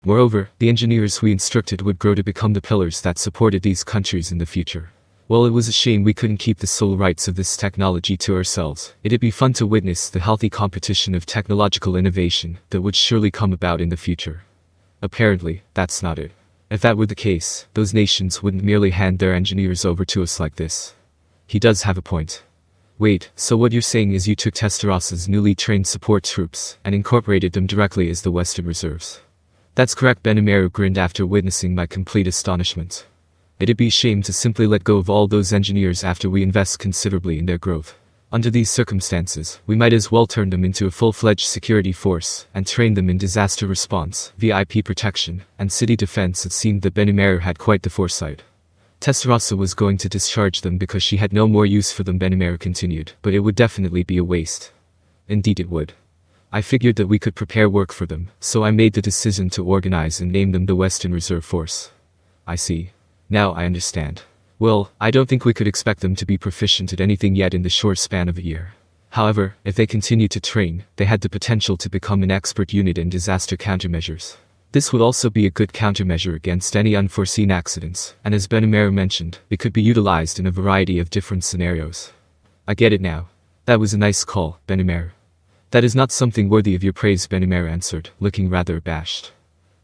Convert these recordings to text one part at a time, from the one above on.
Moreover, the engineers we instructed would grow to become the pillars that supported these countries in the future. Well, it was a shame we couldn't keep the sole rights of this technology to ourselves. It'd be fun to witness the healthy competition of technological innovation that would surely come about in the future. Apparently, that's not it. If that were the case, those nations wouldn't merely hand their engineers over to us like this. He does have a point. Wait, so what you're saying is you took Testarossa's newly trained support troops and incorporated them directly as the Western reserves? That's correct. Benimaru grinned after witnessing my complete astonishment. It'd be a shame to simply let go of all those engineers after we invest considerably in their growth. Under these circumstances, we might as well turn them into a full-fledged security force and train them in disaster response, VIP protection, and city defense. It seemed that Benimaru had quite the foresight. Testarossa was going to discharge them because she had no more use for them, Benimaru continued, but it would definitely be a waste. Indeed it would. I figured that we could prepare work for them, so I made the decision to organize and name them the Western Reserve Force. I see. Now I understand. Well, I don't think we could expect them to be proficient at anything yet in the short span of a year. However, if they continued to train, they had the potential to become an expert unit in disaster countermeasures. This would also be a good countermeasure against any unforeseen accidents, and as Benimaru mentioned, it could be utilized in a variety of different scenarios. I get it now. That was a nice call, Benimaru. That is not something worthy of your praise, Benimaru answered, looking rather abashed.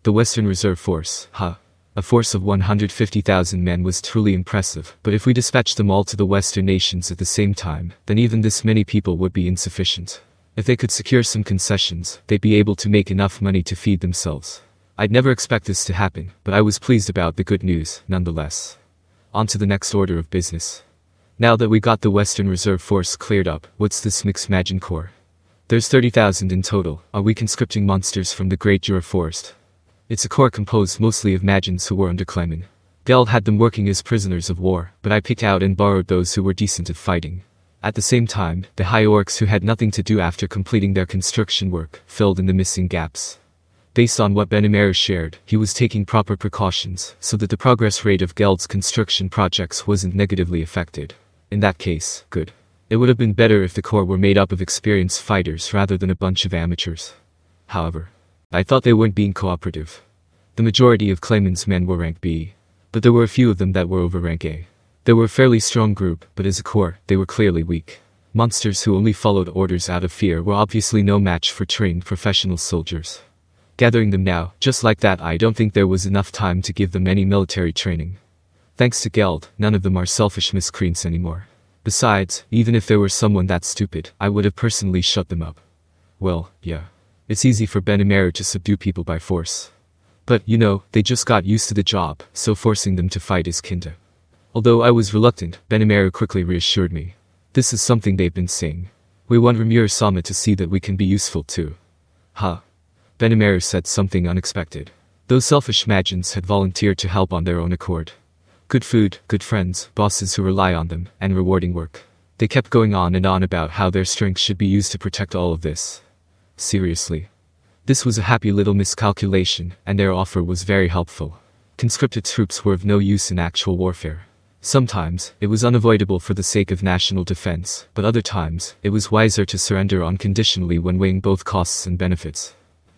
The Western Reserve Force, huh? A force of 150,000 men was truly impressive, but if we dispatched them all to the Western nations at the same time, then even this many people would be insufficient. If they could secure some concessions, they'd be able to make enough money to feed themselves. I'd never expect this to happen, but I was pleased about the good news, nonetheless. On to the next order of business. Now that we got the Western Reserve Force cleared up, what's this Mixed Majin Corps? There's 30,000 in total. Are we conscripting monsters from the Great Jura Forest? It's a corps composed mostly of Majins who were under Clayman. Geld had them working as prisoners of war, but I picked out and borrowed those who were decent at fighting. At the same time, the high orcs who had nothing to do after completing their construction work filled in the missing gaps. Based on what Benimaru shared, he was taking proper precautions so that the progress rate of Geld's construction projects wasn't negatively affected. In that case, good. It would have been better if the corps were made up of experienced fighters rather than a bunch of amateurs. However, I thought they weren't being cooperative. The majority of Clayman's men were rank B, but there were a few of them that were over rank A. They were a fairly strong group, but as a corps, they were clearly weak. Monsters who only followed orders out of fear were obviously no match for trained professional soldiers. Gathering them now, just like that, I don't think there was enough time to give them any military training. Thanks to Geld, none of them are selfish miscreants anymore. Besides, even if there were someone that stupid, I would have personally shut them up. Well, yeah. It's easy for Benimaru to subdue people by force. But, you know, they just got used to the job, so forcing them to fight is kinda. Although I was reluctant, Benimaru quickly reassured me. This is something they've been saying. We want Rimuru-sama to see that we can be useful too. Huh. Benimaru said something unexpected. Those selfish Majins had volunteered to help on their own accord. Good food, good friends, bosses who rely on them, and rewarding work. They kept going on and on about how their strength should be used to protect all of this. Seriously. This was a happy little miscalculation, and their offer was very helpful. Conscripted troops were of no use in actual warfare. Sometimes, it was unavoidable for the sake of national defense, but other times, it was wiser to surrender unconditionally when weighing both costs and benefits.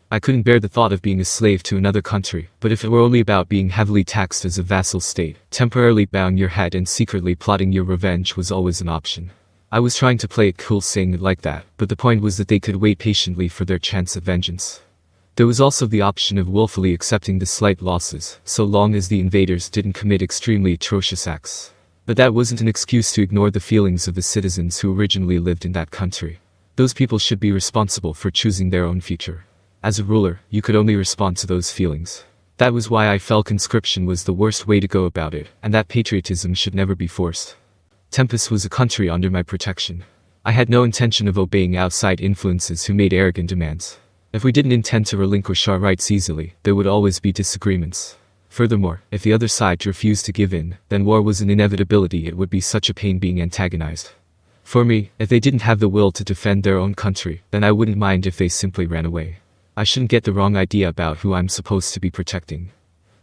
I couldn't bear the thought of being a slave to another country, but if it were only about being heavily taxed as a vassal state, temporarily bowing your head and secretly plotting your revenge was always an option. I was trying to play it cool saying it like that, but the point was that they could wait patiently for their chance at vengeance. There was also the option of willfully accepting the slight losses, so long as the invaders didn't commit extremely atrocious acts. But that wasn't an excuse to ignore the feelings of the citizens who originally lived in that country. Those people should be responsible for choosing their own future. As a ruler, you could only respond to those feelings. That was why I felt conscription was the worst way to go about it, and that patriotism should never be forced. Tempest was a country under my protection. I had no intention of obeying outside influences who made arrogant demands. If we didn't intend to relinquish our rights easily, there would always be disagreements. Furthermore, if the other side refused to give in, then war was an inevitability. It would be such a pain being antagonized. For me, if they didn't have the will to defend their own country, then I wouldn't mind if they simply ran away. I shouldn't get the wrong idea about who I'm supposed to be protecting.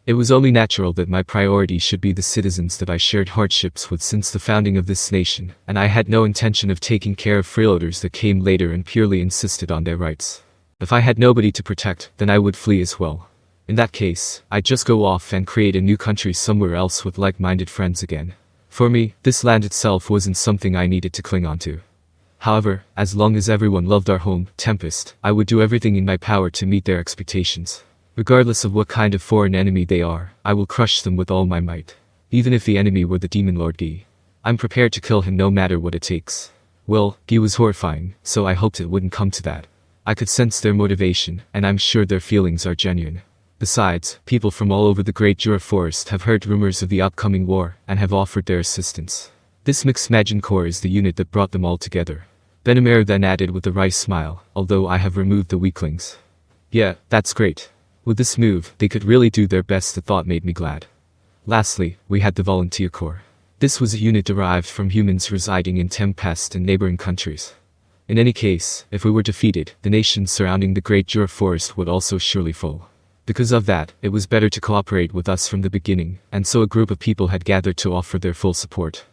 It was only natural that my priority should be the citizens that I shared hardships with since the founding of this nation, and I had no intention of taking care of freeloaders that came later and purely insisted on their rights. If I had nobody to protect, then I would flee as well. In that case, I'd just go off and create a new country somewhere else with like-minded friends again. For me, this land itself wasn't something I needed to cling on to. However, as long as everyone loved our home, Tempest, I would do everything in my power to meet their expectations. Regardless of what kind of foreign enemy they are, I will crush them with all my might. Even if the enemy were the demon lord Guy. I'm prepared to kill him no matter what it takes. Well, Guy was horrifying, so I hoped it wouldn't come to that. I could sense their motivation, and I'm sure their feelings are genuine. Besides, people from all over the Great Jura Forest have heard rumors of the upcoming war, and have offered their assistance. This Mixed Majin Corps is the unit that brought them all together. Benimaru then added with a wry smile, although I have removed the weaklings. Yeah, that's great. With this move, they could really do their best. The thought made me glad. Lastly, we had the Volunteer Corps. This was a unit derived from humans residing in Tempest and neighboring countries. In any case, if we were defeated, the nations surrounding the Great Jura Forest would also surely fall. Because of that, it was better to cooperate with us from the beginning, and so a group of people had gathered to offer their full support.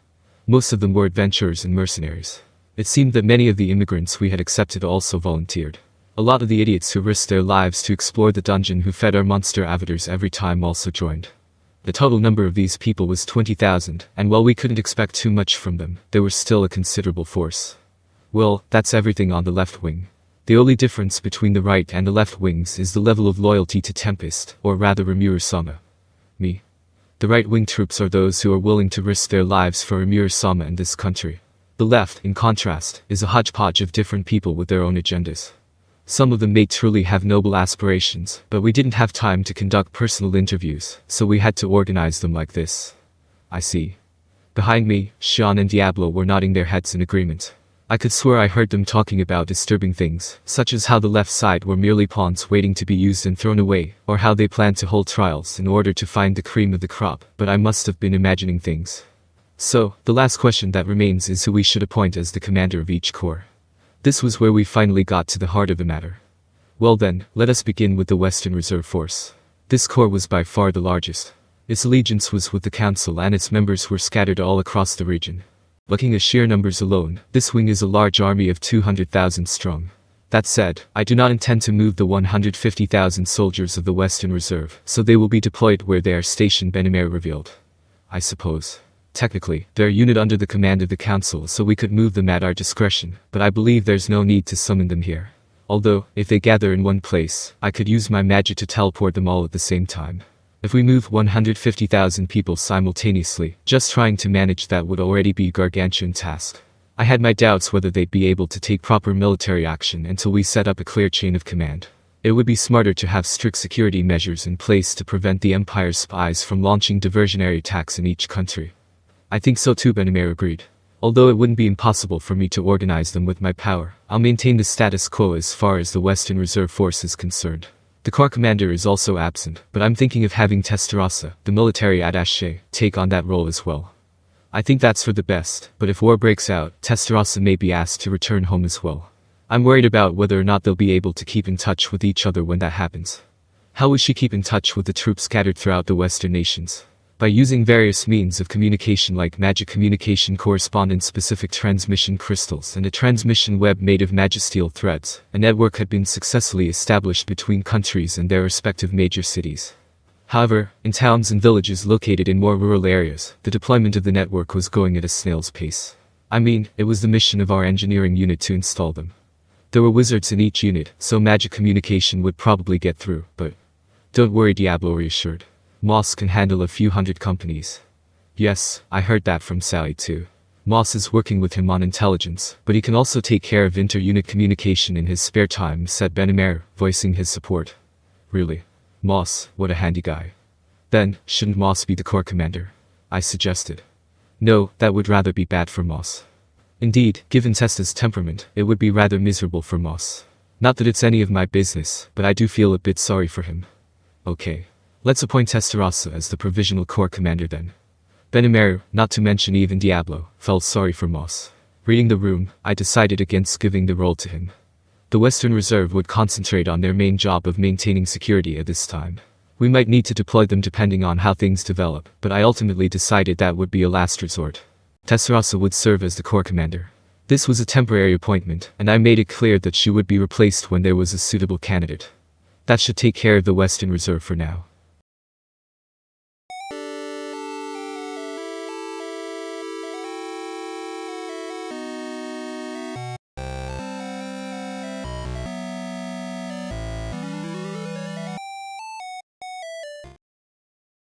Most of them were adventurers and mercenaries. It seemed that many of the immigrants we had accepted also volunteered. A lot of the idiots who risked their lives to explore the dungeon who fed our monster avatars every time also joined. The total number of these people was 20,000, and while we couldn't expect too much from them, they were still a considerable force. Well, that's everything on the left wing. The only difference between the right and the left wings is the level of loyalty to Tempest, or rather Rimuru-sama. Me. The right-wing troops are those who are willing to risk their lives for Rimuru-sama and this country. The left, in contrast, is a hodgepodge of different people with their own agendas. Some of them may truly have noble aspirations, but we didn't have time to conduct personal interviews, so we had to organize them like this. I see. Behind me, Sean and Diablo were nodding their heads in agreement. I could swear I heard them talking about disturbing things, such as how the left side were merely pawns waiting to be used and thrown away, or how they planned to hold trials in order to find the cream of the crop, but I must have been imagining things. So, the last question that remains is who we should appoint as the commander of each corps. This was where we finally got to the heart of the matter. Well then, let us begin with the Western Reserve Force. This corps was by far the largest. Its allegiance was with the Council and its members were scattered all across the region. Looking at sheer numbers alone, this wing is a large army of 200,000 strong. That said, I do not intend to move the 150,000 soldiers of the Western Reserve, so they will be deployed where they are stationed. Benimaru revealed. I suppose. Technically, they're a unit under the command of the Council, so we could move them at our discretion, but I believe there's no need to summon them here. Although, if they gather in one place, I could use my magic to teleport them all at the same time. If we move 150,000 people simultaneously, just trying to manage that would already be a gargantuan task. I had my doubts whether they'd be able to take proper military action until we set up a clear chain of command. It would be smarter to have strict security measures in place to prevent the Empire's spies from launching diversionary attacks in each country. I think so too, Benimaru agreed. Although it wouldn't be impossible for me to organize them with my power, I'll maintain the status quo as far as the Western Reserve Force is concerned. The corps commander is also absent, but I'm thinking of having Testarossa, the military attaché, take on that role as well. I think that's for the best, but if war breaks out, Testarossa may be asked to return home as well. I'm worried about whether or not they'll be able to keep in touch with each other when that happens. How will she keep in touch with the troops scattered throughout the Western nations? By using various means of communication like magic communication correspondence-specific transmission crystals and a transmission web made of magisteel threads, a network had been successfully established between countries and their respective major cities. However, in towns and villages located in more rural areas, the deployment of the network was going at a snail's pace. I mean, it was the mission of our engineering unit to install them. There were wizards in each unit, so magic communication would probably get through, but don't worry, Diablo reassured. Moss can handle a few hundred companies. Yes, I heard that from Sally too. Moss is working with him on intelligence, but he can also take care of inter-unit communication in his spare time, said Benimaru, voicing his support. Really? Moss, what a handy guy. Then, shouldn't Moss be the corps commander? I suggested. No, that would rather be bad for Moss. Indeed, given Testa's temperament, it would be rather miserable for Moss. Not that it's any of my business, but I do feel a bit sorry for him. Okay. Let's appoint Testarossa as the provisional corps commander then. Benimaru, not to mention even Diablo, felt sorry for Moss. Reading the room, I decided against giving the role to him. The Western Reserve would concentrate on their main job of maintaining security at this time. We might need to deploy them depending on how things develop, but I ultimately decided that would be a last resort. Testarossa would serve as the corps commander. This was a temporary appointment, and I made it clear that she would be replaced when there was a suitable candidate. That should take care of the Western Reserve for now.